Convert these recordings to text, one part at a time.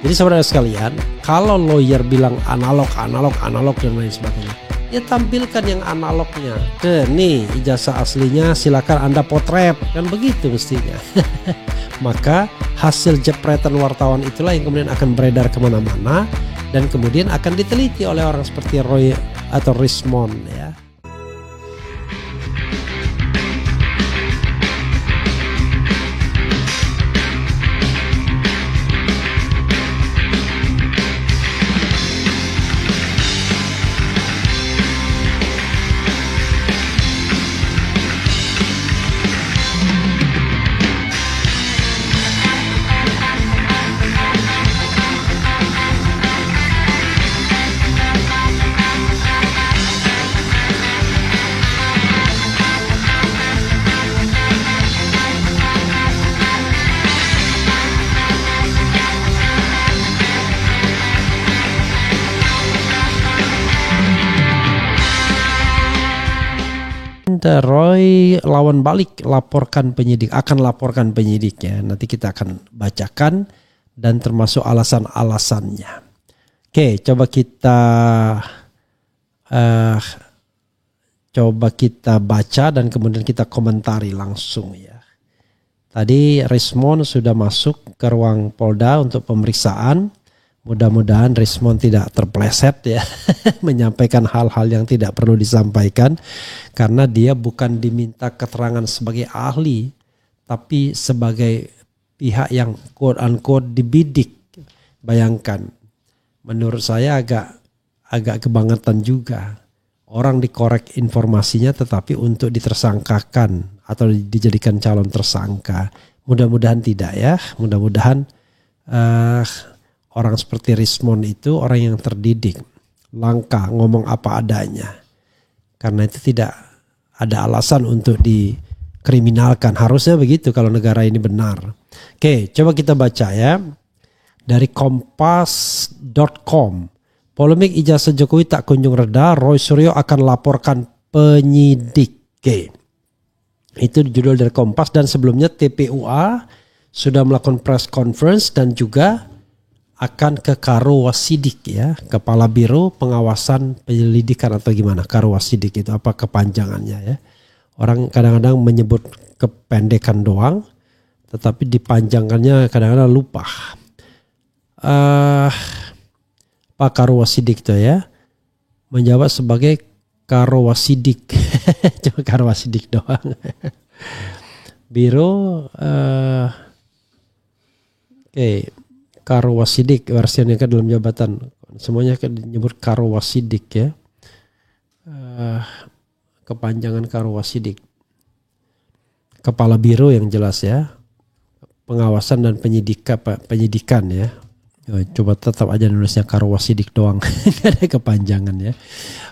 Jadi saudara sekalian, kalau lawyer bilang analog dan lain sebagainya, ya tampilkan yang analognya. Nih ijazah aslinya, silakan Anda potret, kan begitu mestinya. Maka hasil jepretan wartawan itulah yang kemudian akan beredar kemana-mana dan kemudian akan diteliti oleh orang seperti Roy atau Rismond ya. Roy lawan balik akan laporkan penyidiknya. Nanti kita akan bacakan dan termasuk alasan-alasannya. Oke, coba kita baca dan kemudian kita komentari langsung ya. Tadi Rismond sudah masuk ke ruang Polda untuk pemeriksaan. Mudah-mudahan Rismond tidak terpleset ya menyampaikan hal-hal yang tidak perlu disampaikan karena dia bukan diminta keterangan sebagai ahli tapi sebagai pihak yang quote unquote dibidik. Bayangkan, menurut saya agak kebangetan juga orang dikorek informasinya tetapi untuk ditersangkakan atau dijadikan calon tersangka. Mudah-mudahan tidak ya, mudah-mudahan orang seperti Rismond itu orang yang terdidik, langka, ngomong apa adanya. Karena itu tidak ada alasan untuk dikriminalkan. Harusnya begitu kalau negara ini benar. Oke, coba kita baca ya. Dari kompas.com. Polemik ijazah Jokowi tak kunjung reda, Roy Suryo akan laporkan penyidik. Oke. Itu judul dari Kompas dan sebelumnya TPUA sudah melakukan press conference dan juga akan ke Karo Wasidik ya, Kepala Biro Pengawasan Penyelidikan atau gimana Karo Wasidik itu apa kepanjangannya ya. Orang kadang-kadang menyebut kependekan doang, tetapi dipanjangkannya kadang-kadang lupa. Pak Karo Wasidik itu ya, menjawab sebagai Karo Wasidik, cuma Karo Wasidik doang. Biro, oke. Karo Wasidik versinya kan dalam jabatan semuanya kan disebut Karo Wasidik ya, kepanjangan Karo Wasidik, Kepala Biro yang jelas ya, Pengawasan dan Penyidikan ya. Coba tetap aja nulisnya Karo Wasidik doang, nggak ada kepanjangan ya.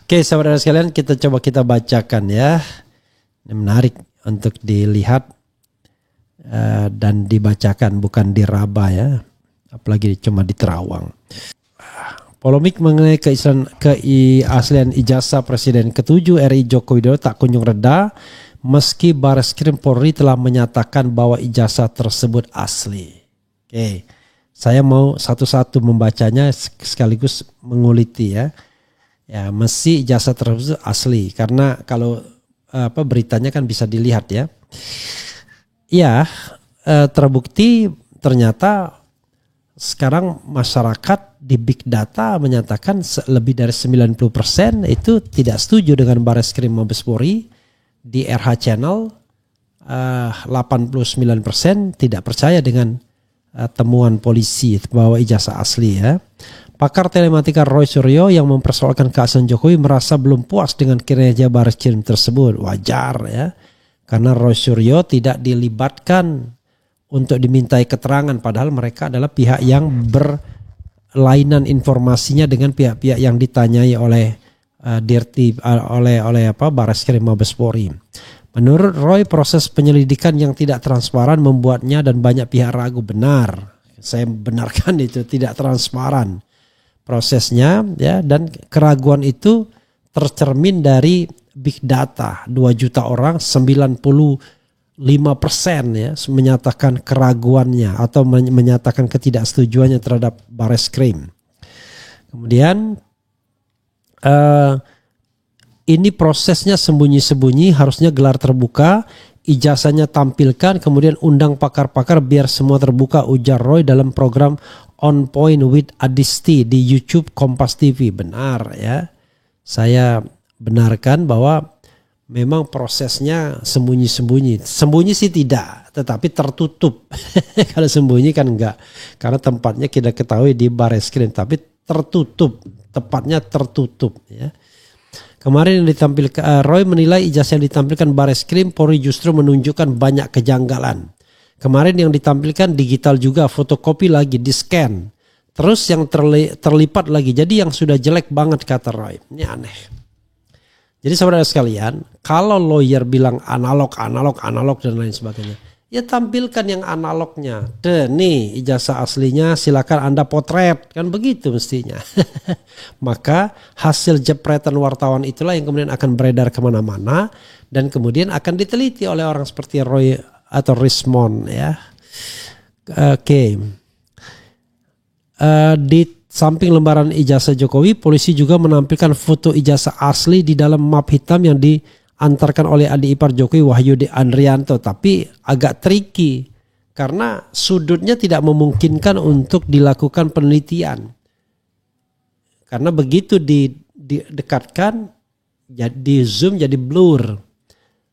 Oke saudara sekalian, kita bacakan ya, ini menarik untuk dilihat dan dibacakan bukan diraba ya. Apalagi cuma di Terawang. Polemik mengenai keaslian ijazah Presiden ke-7 RI Joko Widodo tak kunjung reda meski Bareskrim Polri telah menyatakan bahwa ijazah tersebut asli. Oke, saya mau satu-satu membacanya sekaligus menguliti ya. Ya, mesti ijazah tersebut asli karena kalau beritanya kan bisa dilihat ya. Ya, terbukti ternyata sekarang masyarakat di big data menyatakan lebih dari 90% itu tidak setuju dengan Bareskrim Mabes Polri. Di RH Channel 89% tidak percaya dengan temuan polisi bahwa ijazah asli ya. Pakar telematika Roy Suryo yang mempersoalkan keaslian Jokowi merasa belum puas dengan kinerja Bareskrim tersebut. Wajar ya, karena Roy Suryo tidak dilibatkan untuk dimintai keterangan padahal mereka adalah pihak yang berlainan informasinya dengan pihak-pihak yang ditanyai oleh Bareskrim Mabes Polri. Menurut Roy, proses penyelidikan yang tidak transparan membuatnya dan banyak pihak ragu. Benar, saya benarkan itu tidak transparan prosesnya ya, dan keraguan itu tercermin dari big data 2 juta orang, 90 ya menyatakan keraguannya atau menyatakan ketidaksetujuannya terhadap Bareskrim. Kemudian ini prosesnya sembunyi-sembunyi, harusnya gelar terbuka, ijazahnya tampilkan, kemudian undang pakar-pakar biar semua terbuka, ujar Roy dalam program On Point with Adisti di YouTube Kompas TV. Benar ya, saya benarkan bahwa memang prosesnya sembunyi-sembunyi. Sembunyi sih tidak, tetapi tertutup. Kalau sembunyi kan enggak, karena tempatnya kita ketahui di Bareskrim, tapi tertutup, tepatnya tertutup ya. Kemarin yang ditampilkan, Roy menilai ijazah yang ditampilkan Bareskrim Polri justru menunjukkan banyak kejanggalan. Kemarin yang ditampilkan digital juga, fotokopi lagi, di-scan. Terus yang terlipat lagi, jadi yang sudah jelek banget kata Roy. Ini aneh. Jadi saudara sekalian, kalau lawyer bilang analog dan lain sebagainya, ya tampilkan yang analognya. Nih ijazah aslinya, silakan Anda potret, kan begitu mestinya. Maka hasil jepretan wartawan itulah yang kemudian akan beredar kemana-mana dan kemudian akan diteliti oleh orang seperti Roy atau Rismond ya. Oke. Di samping lembaran ijazah Jokowi, polisi juga menampilkan foto ijazah asli di dalam map hitam yang diantarkan oleh adik ipar Jokowi, Wahyudi Andrianto. Tapi agak tricky karena sudutnya tidak memungkinkan untuk dilakukan penelitian. Karena begitu didekatkan, di zoom jadi blur.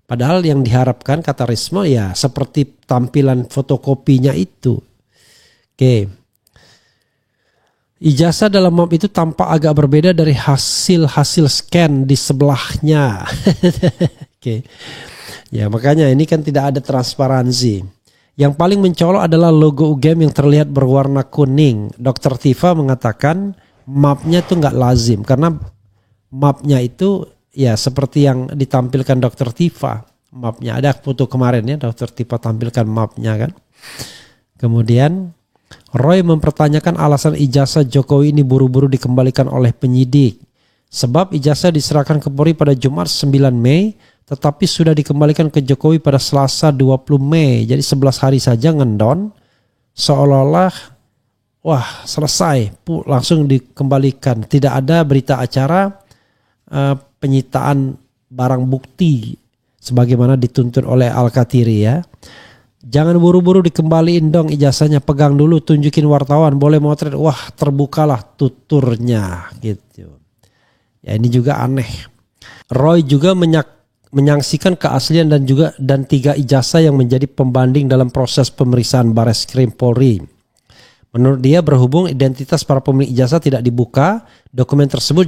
Padahal yang diharapkan kata Risma ya seperti tampilan fotokopinya itu. Oke. Ijazah dalam map itu tampak agak berbeda dari hasil scan di sebelahnya. Oke. Ya makanya ini kan tidak ada transparansi. Yang paling mencolok adalah logo UGM yang terlihat berwarna kuning. Dr. Tifa mengatakan mapnya itu nggak lazim karena mapnya itu ya seperti yang ditampilkan Dr. Tifa. Mapnya ada foto kemarin ya, Dr. Tifa tampilkan mapnya kan. Kemudian Roy mempertanyakan alasan ijazah Jokowi ini buru-buru dikembalikan oleh penyidik. Sebab ijazah diserahkan ke Polri pada Jumat 9 Mei tetapi sudah dikembalikan ke Jokowi pada Selasa 20 Mei. Jadi 11 hari saja ngendon, seolah-olah wah selesai, langsung dikembalikan. Tidak ada berita acara penyitaan barang bukti sebagaimana dituntut oleh Al-Katiri ya. Jangan buru-buru dikembaliin dong ijazahnya, pegang dulu, tunjukin wartawan, boleh motret. Wah terbukalah tuturnya gitu. Ya ini juga aneh. Roy juga menyaksikan keaslian dan 3 ijazah yang menjadi pembanding dalam proses pemeriksaan Bareskrim Polri. Menurut dia berhubung identitas para pemilik ijazah tidak dibuka, dokumen tersebut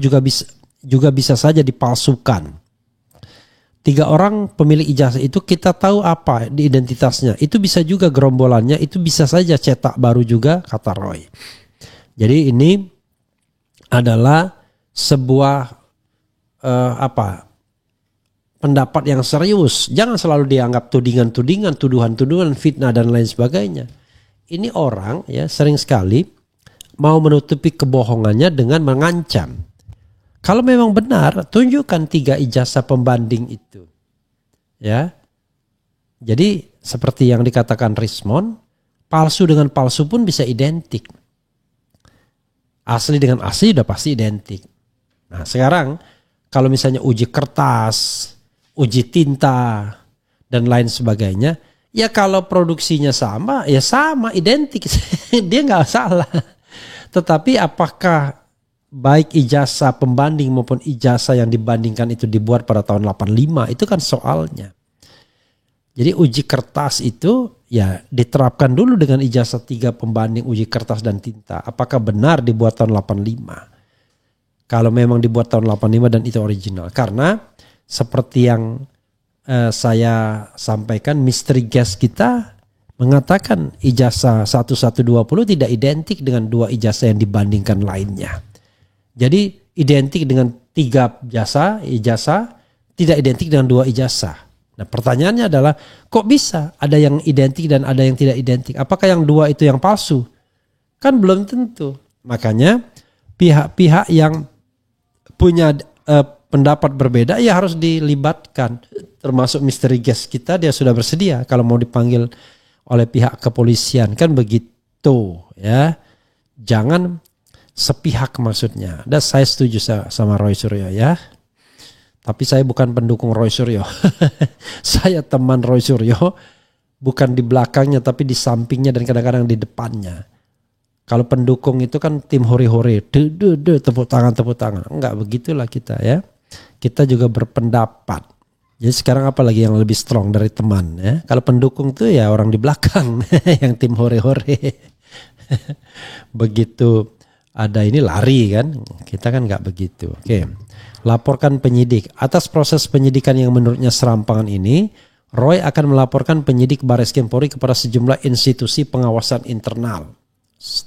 juga bisa saja dipalsukan. 3 orang pemilik ijazah itu kita tahu apa di identitasnya. Itu bisa juga gerombolannya, itu bisa saja cetak baru juga kata Roy. Jadi ini adalah sebuah pendapat yang serius. Jangan selalu dianggap tudingan-tudingan, tuduhan-tuduhan, fitnah dan lain sebagainya. Ini orang ya sering sekali mau menutupi kebohongannya dengan mengancam. Kalau memang benar, tunjukkan 3 ijazah pembanding itu. Ya. Jadi seperti yang dikatakan Rismond, palsu dengan palsu pun bisa identik. Asli dengan asli udah pasti identik. Nah sekarang kalau misalnya uji kertas, uji tinta, dan lain sebagainya, ya kalau produksinya sama, ya sama, identik. Dia nggak salah. Tetapi apakah baik ijazah pembanding maupun ijazah yang dibandingkan itu dibuat pada tahun 85, itu kan soalnya. Jadi uji kertas itu ya diterapkan dulu dengan ijazah 3 pembanding uji kertas dan tinta. Apakah benar dibuat tahun 85? Kalau memang dibuat tahun 85 dan itu original. Karena seperti yang saya sampaikan, mystery guest kita mengatakan ijazah 1120 tidak identik dengan 2 ijazah yang dibandingkan lainnya. Jadi identik dengan 3 ijazah tidak identik dengan 2 ijazah. Nah pertanyaannya adalah kok bisa ada yang identik dan ada yang tidak identik? Apakah yang 2 itu yang palsu? Kan belum tentu. Makanya pihak-pihak yang punya pendapat berbeda ya harus dilibatkan. Termasuk misteri guest kita, dia sudah bersedia kalau mau dipanggil oleh pihak kepolisian, kan begitu ya. Jangan sepihak maksudnya. Dan saya setuju sama Roy Suryo ya. Tapi saya bukan pendukung Roy Suryo. Saya teman Roy Suryo, bukan di belakangnya tapi di sampingnya dan kadang-kadang di depannya. Kalau pendukung itu kan tim hore-hore, tepuk tangan. Enggak begitulah kita ya. Kita juga berpendapat. Jadi sekarang apa lagi yang lebih strong dari teman ya? Kalau pendukung tuh ya orang di belakang yang tim hore-hore. Begitu ada ini lari kan? Kita kan enggak begitu. Oke. Laporkan penyidik. Atas proses penyidikan yang menurutnya serampangan ini, Roy akan melaporkan penyidik Bareskrim Polri kepada sejumlah institusi pengawasan internal.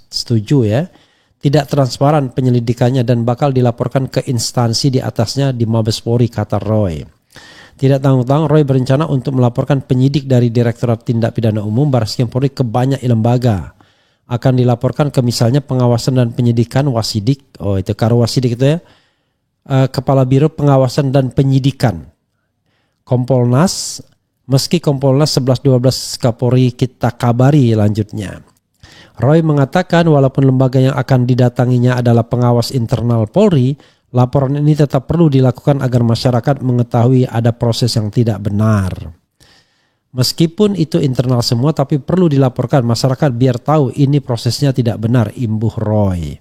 Setuju ya. Tidak transparan penyelidikannya dan bakal dilaporkan ke instansi di atasnya di Mabes Polri, kata Roy. Tidak tanggung-tanggung Roy berencana untuk melaporkan penyidik dari Direktorat Tindak Pidana Umum Bareskrim Polri ke banyak lembaga. Akan dilaporkan ke misalnya pengawasan dan penyidikan Wasidik. Oh itu Karwasidik itu ya. Kepala Biro Pengawasan dan Penyidikan. Kompolnas. Meski Kompolnas 11-12 Kapolri kita kabari lanjutnya. Roy mengatakan walaupun lembaga yang akan didatanginya adalah pengawas internal Polri, laporan ini tetap perlu dilakukan agar masyarakat mengetahui ada proses yang tidak benar. Meskipun itu internal semua tapi perlu dilaporkan masyarakat biar tahu ini prosesnya tidak benar, imbuh Roy.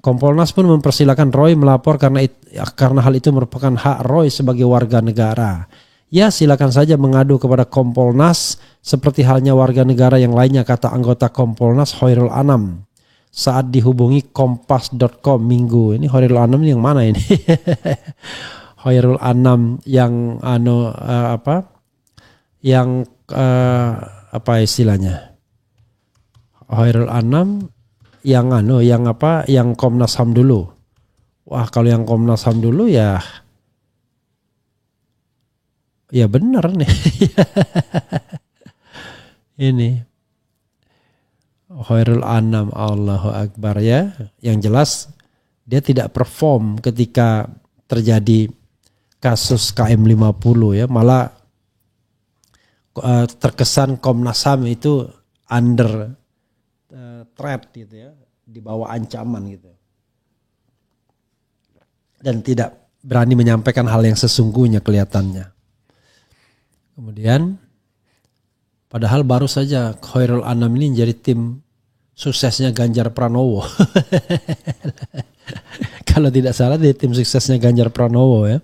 Kompolnas pun mempersilahkan Roy melapor karena hal itu merupakan hak Roy sebagai warga negara. Ya silakan saja mengadu kepada Kompolnas seperti halnya warga negara yang lainnya, kata anggota Kompolnas Hoirul Anam saat dihubungi kompas.com Minggu. Ini Hoirul Anam yang mana ini? Hoirul Anam yang apa istilahnya? Hoirul Anam yang Komnas HAM dulu. Wah, kalau yang Komnas HAM dulu ya benar nih. Ini Hoirul Anam, Allahu Akbar ya. Yang jelas dia tidak perform ketika terjadi kasus KM50 ya. Malah terkesan Komnas HAM itu under threat gitu ya, di bawah ancaman gitu. Dan tidak berani menyampaikan hal yang sesungguhnya kelihatannya. Kemudian padahal baru saja Hoirul Anam ini jadi tim suksesnya Ganjar Pranowo. Kalau tidak salah dia tim suksesnya Ganjar Pranowo ya.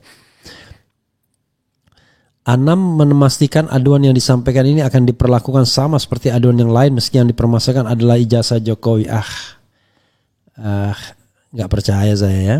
Anam memastikan aduan yang disampaikan ini akan diperlakukan sama seperti aduan yang lain meski yang dipermasalahkan adalah ijazah Jokowi. Nggak percaya saya ya.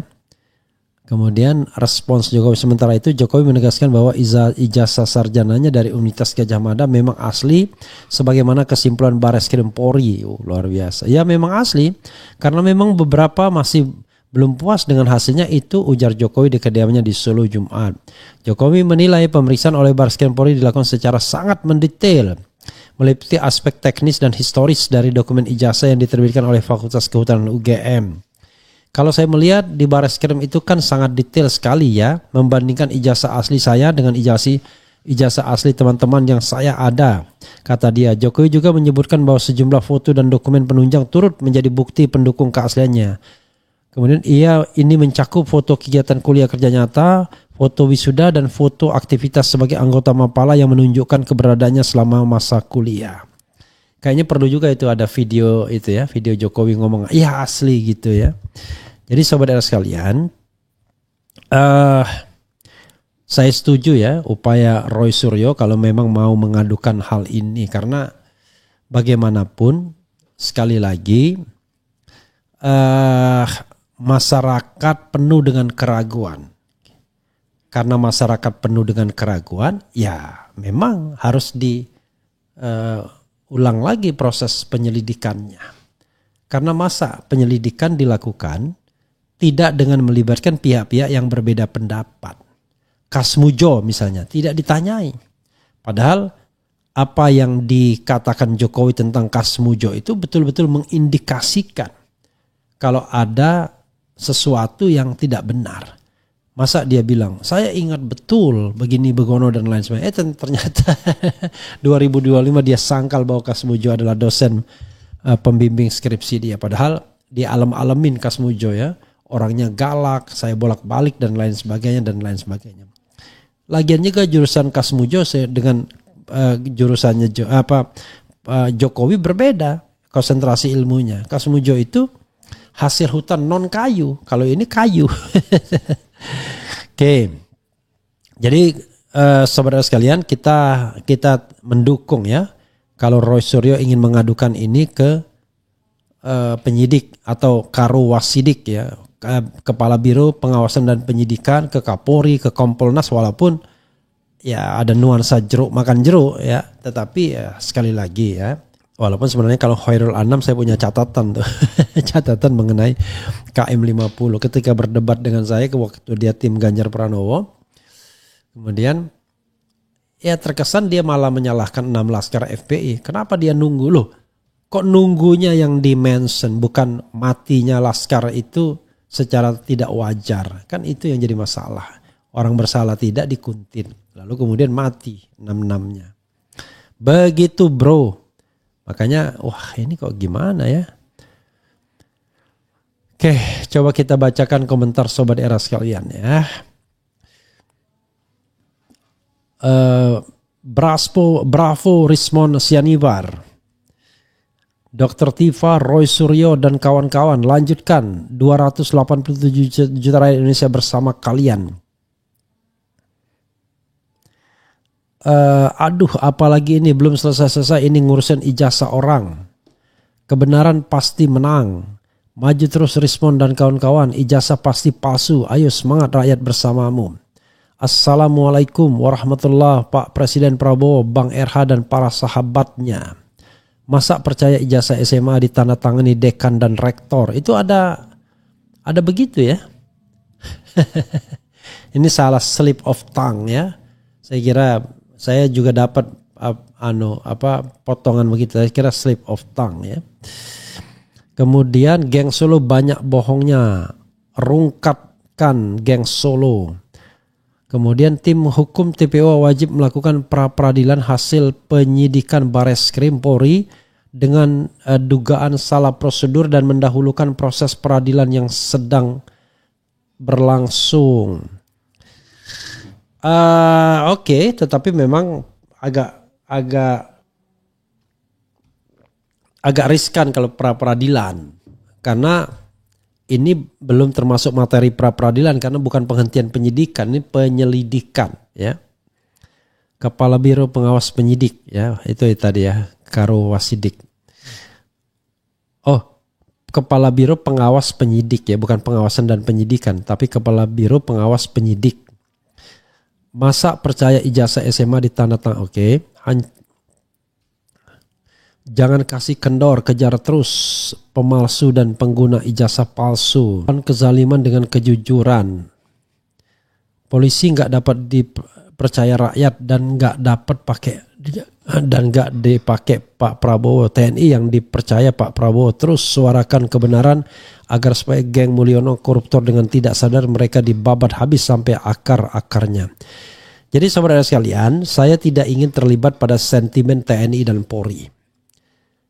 Kemudian respons Jokowi, sementara itu Jokowi menegaskan bahwa ijazah sarjananya dari Universitas Gadjah Mada memang asli sebagaimana kesimpulan Bareskrim Polri. Luar biasa. Ya memang asli karena memang beberapa masih belum puas dengan hasilnya, itu ujar Jokowi di kediamannya di Solo Jumat. Jokowi menilai pemeriksaan oleh Bareskrim Polri dilakukan secara sangat mendetail, meliputi aspek teknis dan historis dari dokumen ijazah yang diterbitkan oleh Fakultas Kehutanan UGM. Kalau saya melihat di Bareskrim itu kan sangat detail sekali ya, membandingkan ijazah asli saya dengan ijazah asli teman-teman yang saya ada, kata dia. Jokowi juga menyebutkan bahwa sejumlah foto dan dokumen penunjang turut menjadi bukti pendukung keasliannya. Kemudian ini mencakup foto kegiatan kuliah kerja nyata, foto wisuda, dan foto aktivitas sebagai anggota Mapala yang menunjukkan keberadaannya selama masa kuliah. Kayaknya perlu juga itu ada video itu ya, video Jokowi ngomong, iya asli gitu ya. Jadi sobat era sekalian, saya setuju ya upaya Roy Suryo kalau memang mau mengadukan hal ini. Karena bagaimanapun sekali lagi masyarakat penuh dengan keraguan. Karena masyarakat penuh dengan keraguan, ya memang harus ulang lagi proses penyelidikannya. Karena masa penyelidikan dilakukan tidak dengan melibatkan pihak-pihak yang berbeda pendapat. Kasmujo misalnya tidak ditanyai. Padahal apa yang dikatakan Jokowi tentang Kasmujo itu betul-betul mengindikasikan kalau ada sesuatu yang tidak benar. Masa dia bilang, saya ingat betul begini begono dan lain sebagainya. Ternyata 2025 dia sangkal bahwa Kasmujo adalah dosen pembimbing skripsi dia. Padahal dia alam-alamin Kasmujo ya. Orangnya galak, saya bolak-balik dan lain sebagainya dan lain sebagainya. Lagian juga jurusan Kasmujo dengan jurusannya Jokowi berbeda konsentrasi ilmunya. Kasmujo itu hasil hutan non kayu, kalau ini kayu. Oke. Jadi saudara sekalian, kita mendukung ya kalau Roy Suryo ingin mengadukan ini ke penyidik atau Karowasidik ya, Kepala Biro Pengawasan dan Penyidikan, ke Kapolri, ke Kompolnas, walaupun ya ada nuansa jeruk makan jeruk ya, tetapi ya sekali lagi ya, walaupun sebenarnya kalau Khairul Anam saya punya catatan tuh catatan mengenai KM 50 ketika berdebat dengan saya waktu dia tim Ganjar Pranowo. Kemudian ya terkesan dia malah menyalahkan 6 laskar FPI. Kenapa dia nunggu loh? Kok nunggunya yang dimention, bukan matinya laskar itu secara tidak wajar. Kan itu yang jadi masalah. Orang bersalah tidak dikuntin. Lalu kemudian mati 6-6-nya. Begitu bro. Makanya wah ini kok gimana ya. Oke, coba kita bacakan komentar Sobat Era sekalian ya. Bravo Rismon Sianibar. Dr. Tifa, Roy Suryo dan kawan-kawan lanjutkan 287 juta rakyat Indonesia bersama kalian. Aduh apalagi ini belum selesai-selesai, ini ngurusin ijazah orang. Kebenaran pasti menang. Maju terus Rismon dan kawan-kawan, ijazah pasti palsu. Ayo semangat rakyat bersamamu. Assalamualaikum warahmatullahi Pak Presiden Prabowo, Bang RH dan para sahabatnya. Masa percaya ijazah SMA ditandatangani dekan dan rektor? Itu ada begitu ya? Ini salah slip of tongue ya. Saya kira saya juga dapat potongan begitu. Saya kira slip of tongue ya. Kemudian geng Solo banyak bohongnya. Rungkapkan geng Solo. Kemudian tim hukum TPO wajib melakukan pra-peradilan hasil penyidikan Bareskrim Polri dengan dugaan salah prosedur dan mendahulukan proses peradilan yang sedang berlangsung. Oke, tetapi memang agak riskan kalau pra-peradilan karena ini belum termasuk materi pra-peradilan karena bukan penghentian penyidikan, ini penyelidikan ya. Kepala Biro Pengawas Penyidik ya, itu tadi ya, Karowasidik. Oh, Kepala Biro Pengawas Penyidik ya, bukan pengawasan dan penyidikan, tapi Kepala Biro Pengawas Penyidik. Masa percaya ijazah SMA ditandatangani? Oke. Jangan kasih kendor, kejar terus pemalsu dan pengguna ijazah palsu. Kezaliman dengan kejujuran. Polisi nggak dapat dipercaya rakyat dan nggak dipakai Pak Prabowo. TNI yang dipercaya Pak Prabowo. Terus suarakan kebenaran agar supaya geng Mulyono koruptor dengan tidak sadar mereka dibabat habis sampai akar-akarnya. Jadi saudara sekalian, saya tidak ingin terlibat pada sentimen TNI dan Polri.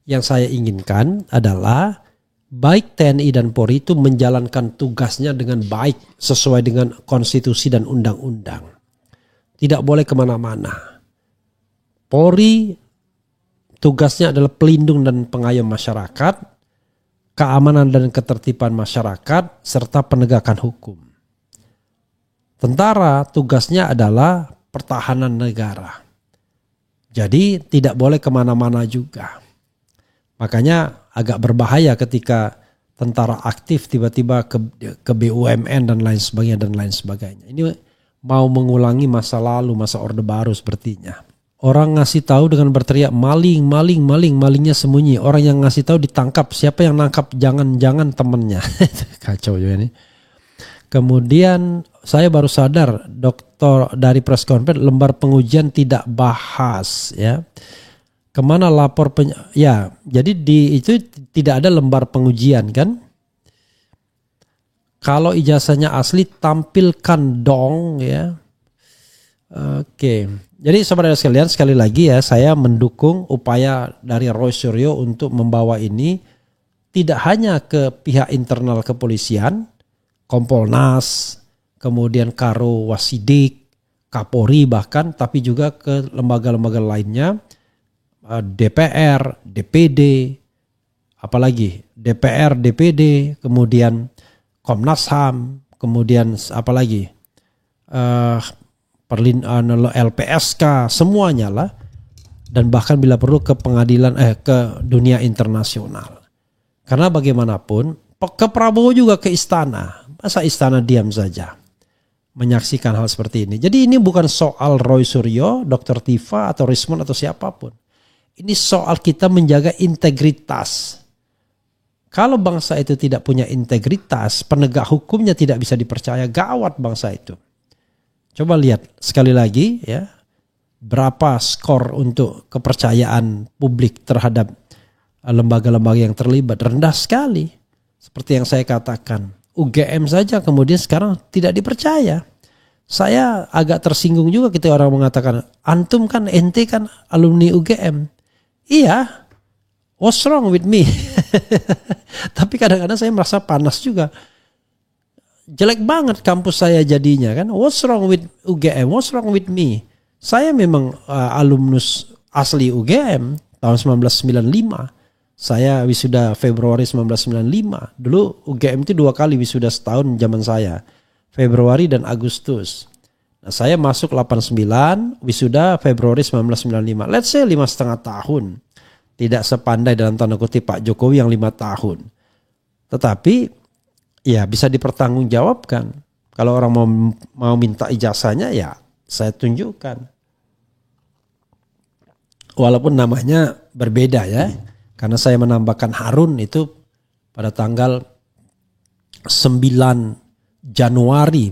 Yang saya inginkan adalah baik TNI dan Polri itu menjalankan tugasnya dengan baik sesuai dengan konstitusi dan undang-undang. Tidak boleh kemana-mana. Polri tugasnya adalah pelindung dan pengayom masyarakat, keamanan dan ketertiban masyarakat, serta penegakan hukum. Tentara tugasnya adalah pertahanan negara. Jadi tidak boleh kemana-mana juga. Makanya agak berbahaya ketika tentara aktif tiba-tiba ke BUMN dan lain sebagainya. Ini mau mengulangi masa lalu, masa Orde Baru sepertinya. Orang ngasih tahu dengan berteriak maling, malingnya sembunyi. Orang yang ngasih tahu ditangkap. Siapa yang nangkap? Jangan temennya. Kacau juga ini. Kemudian saya baru sadar dokter dari press conference lembar pengujian tidak bahas ya. Kemana lapor ya, jadi itu tidak ada lembar pengujian kan? Kalau ijazahnya asli tampilkan dong ya. Oke. Jadi saudara sekalian, sekali lagi ya, saya mendukung upaya dari Roy Suryo untuk membawa ini tidak hanya ke pihak internal kepolisian, Kompolnas, kemudian Karo Wasidik, Kapolri bahkan, tapi juga ke lembaga-lembaga lainnya, DPR, DPD, apalagi DPR, DPD, kemudian Komnas HAM, kemudian apalagi LPSK, semuanya lah, dan bahkan bila perlu ke pengadilan ke dunia internasional. Karena bagaimanapun ke Prabowo juga ke istana, masa istana diam saja menyaksikan hal seperti ini. Jadi ini bukan soal Roy Suryo, Dr. Tifa atau Rismon atau siapapun. Ini soal kita menjaga integritas. Kalau bangsa itu tidak punya integritas, penegak hukumnya tidak bisa dipercaya, gawat bangsa itu. Coba lihat sekali lagi ya, berapa skor untuk kepercayaan publik terhadap lembaga-lembaga yang terlibat, rendah sekali. Seperti yang saya katakan, UGM saja kemudian sekarang tidak dipercaya. Saya agak tersinggung juga ketika orang mengatakan, antum kan, ente kan alumni UGM. Iya, what's wrong with me? Tapi kadang-kadang saya merasa panas juga. Jelek banget kampus saya jadinya kan. What's wrong with UGM? What's wrong with me? Saya memang alumnus asli UGM tahun 1995. Saya wisuda Februari 1995. Dulu UGM itu 2 kali wisuda setahun zaman saya. Februari dan Agustus. Nah, saya masuk 89, wisuda Februari 1995. Let's say 5,5 tahun. Tidak sepandai dalam tanda kutip Pak Jokowi yang 5 tahun. Tetapi ya bisa dipertanggungjawabkan. Kalau orang mau minta ijazahnya ya saya tunjukkan. Walaupun namanya berbeda ya. Karena saya menambahkan Harun itu pada tanggal 9 Januari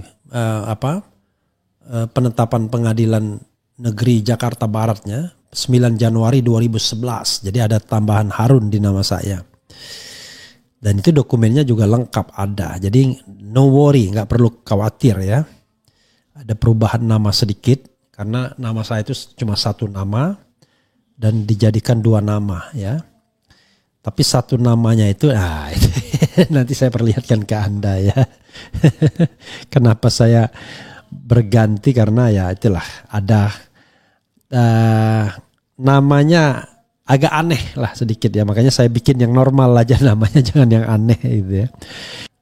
penetapan Pengadilan Negeri Jakarta Baratnya 9 Januari 2011. Jadi ada tambahan Harun di nama saya. Dan itu dokumennya juga lengkap ada. Jadi no worry, nggak perlu khawatir ya. Ada perubahan nama sedikit karena nama saya itu cuma 1 nama dan dijadikan 2 nama ya. Tapi 1 namanya itu, nanti saya perlihatkan ke Anda ya. Kenapa saya berganti, karena ya itulah ada namanya agak aneh lah sedikit ya. Makanya saya bikin yang normal aja namanya, jangan yang aneh gitu ya.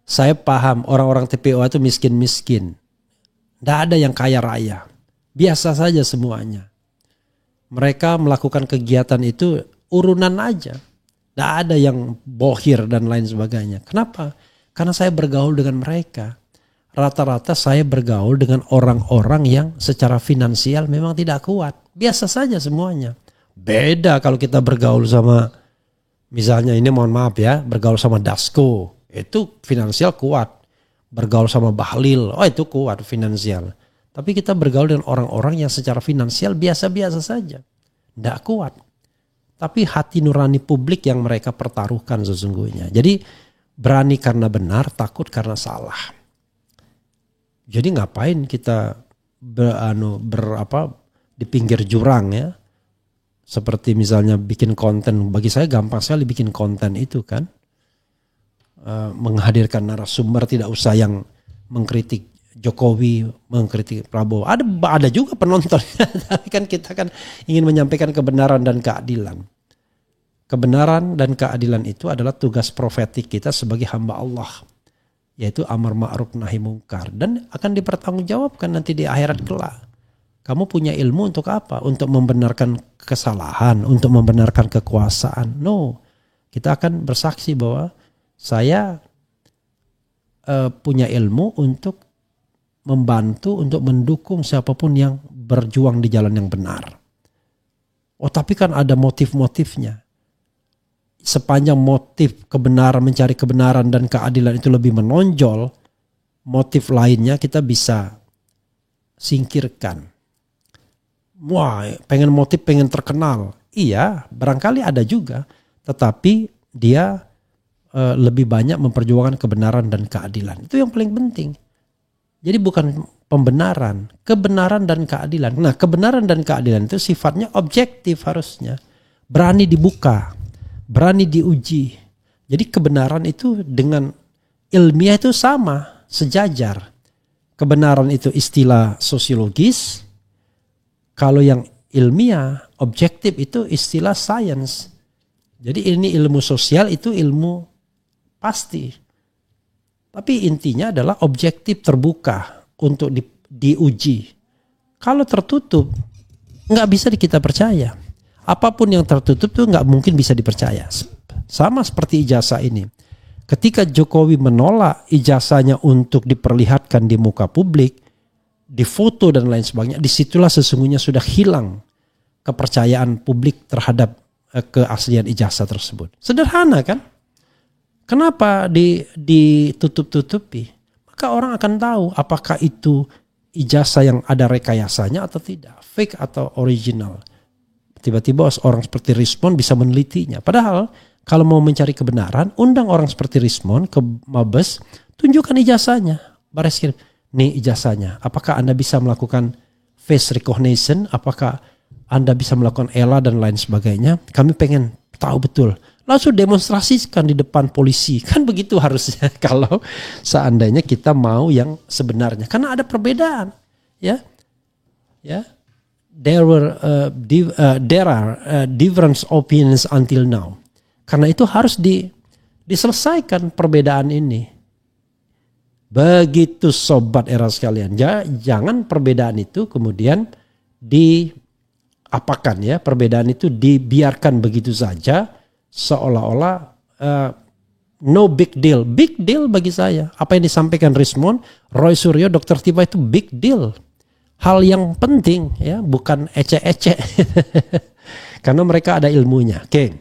Saya paham orang-orang TPO itu miskin-miskin. Tidak ada yang kaya raya. Biasa saja semuanya. Mereka melakukan kegiatan itu urunan aja. Tidak ada yang bohir dan lain sebagainya. Kenapa? Karena saya bergaul dengan mereka. Rata-rata saya bergaul dengan orang-orang yang secara finansial memang tidak kuat. Biasa saja semuanya. Beda kalau kita bergaul sama, misalnya ini mohon maaf ya, bergaul sama Dasko. Itu finansial kuat. Bergaul sama Bahlil, itu kuat finansial. Tapi kita bergaul dengan orang-orang yang secara finansial biasa-biasa saja. Tidak kuat. Tapi hati nurani publik yang mereka pertaruhkan sesungguhnya. Jadi berani karena benar, takut karena salah. Jadi ngapain kita di pinggir jurang ya. Seperti misalnya bikin konten, bagi saya gampang sekali bikin konten itu kan. Menghadirkan narasumber, tidak usah yang mengkritik Jokowi, mengkritik Prabowo. Ada juga penonton, tapi kan kita kan ingin menyampaikan kebenaran dan keadilan. Kebenaran dan keadilan itu adalah tugas profetik kita sebagai hamba Allah, yaitu amar ma'ruf nahi mungkar, dan akan dipertanggungjawabkan nanti di akhirat kelak. Kamu punya ilmu untuk apa? Untuk membenarkan kesalahan, untuk membenarkan kekuasaan? No, kita akan bersaksi bahwa saya punya ilmu untuk membantu, untuk mendukung siapapun yang berjuang di jalan yang benar. Oh, tapi kan ada motif-motifnya. Sepanjang motif kebenaran, mencari kebenaran dan keadilan itu lebih menonjol, motif lainnya kita bisa singkirkan. Wah, pengen motif, pengen terkenal. Iya, barangkali ada juga. Tetapi dia lebih banyak memperjuangkan kebenaran dan keadilan. Itu yang paling penting. Jadi bukan pembenaran, kebenaran dan keadilan. Nah, kebenaran dan keadilan itu sifatnya objektif harusnya. Berani dibuka, berani diuji. Jadi kebenaran itu dengan ilmiah itu sama, sejajar. Kebenaran itu istilah sosiologis. Kalau yang ilmiah, objektif itu istilah sains. Jadi ini ilmu sosial, itu ilmu pasti. Tapi intinya adalah objektif terbuka untuk diuji. Kalau tertutup, nggak bisa kita percaya. Apapun yang tertutup itu nggak mungkin bisa dipercaya. Sama seperti ijazah ini. Ketika Jokowi menolak ijazahnya untuk diperlihatkan di muka publik, difoto dan lain sebagainya, disitulah sesungguhnya sudah hilang kepercayaan publik terhadap keaslian ijazah tersebut. Sederhana kan? Kenapa ditutup-tutupi? Maka orang akan tahu apakah itu ijazah yang ada rekayasanya atau tidak, fake atau original. Tiba-tiba orang seperti Rismon bisa menelitinya. Padahal kalau mau mencari kebenaran, undang orang seperti Rismon ke Mabes, tunjukkan ijazahnya. Bareskrim, nih ijazahnya. Apakah Anda bisa melakukan face recognition? Apakah Anda bisa melakukan ELA dan lain sebagainya? Kami pengen tahu betul. Langsung demonstrasikan di depan polisi. Kan begitu harusnya kalau seandainya kita mau yang sebenarnya. Karena ada perbedaan. Ya. There are different opinions until now. Karena itu harus diselesaikan perbedaan ini. Begitu sobat era sekalian. Jangan perbedaan itu kemudian diapakan ya. Perbedaan itu dibiarkan begitu saja. Seolah-olah no big deal. Big deal bagi saya. Apa yang disampaikan Rismon, Roy Suryo, Dr. Tiba itu big deal. Hal yang penting ya, bukan ecek-ecek. Karena mereka ada ilmunya. Oke.